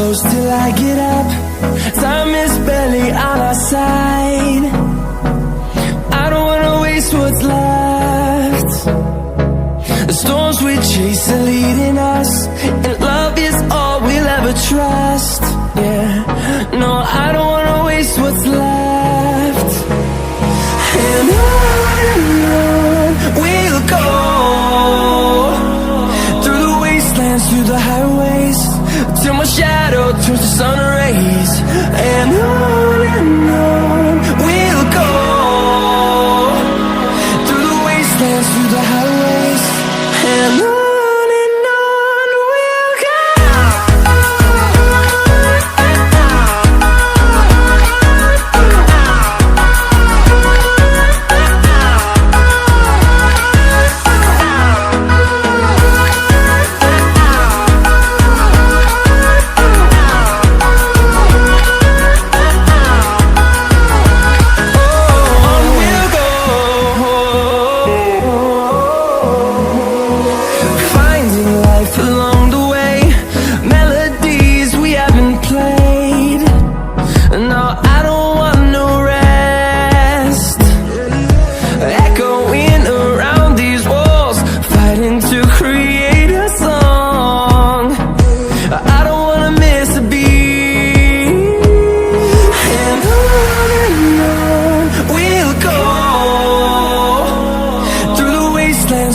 close till I get up. Time is barely on our side. I don't wanna waste what's left. The storms we chase are leading us, and love is all we'll ever trust. Yeah, no, I don't wanna waste what's left. And on we'll go, through the wastelands, through the highways, till my shadow turns to sun rays. And on we'll go, through the wastelands, through the highways, and on we'll go.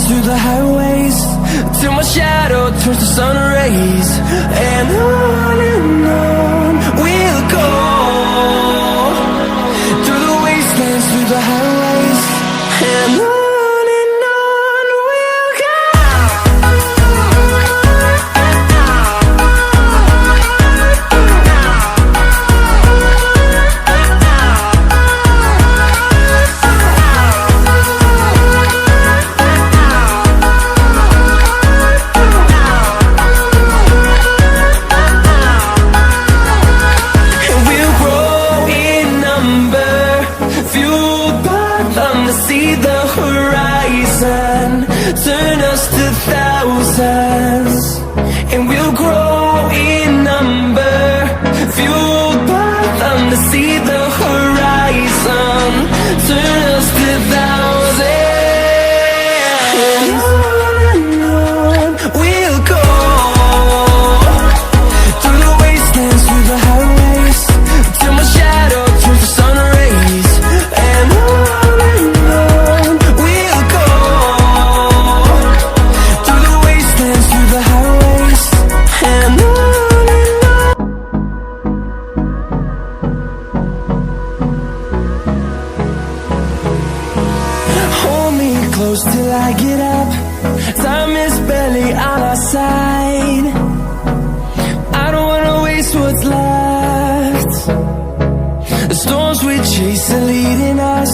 Through the highways, till my shadow turns to sun rays. And on we'll go, through the wastelands, through the highways, and on we'll go. See the horizon, turn us to thousands, and we'll grow in number, fueled by them to see the horizon, turn us to thousands. And on we'll go, through the wastelands, through the highways, till my shadow turns to sun rays. And close till I get up. Time is barely on our side. I don't wanna waste what's left. The storms we chase are leading us,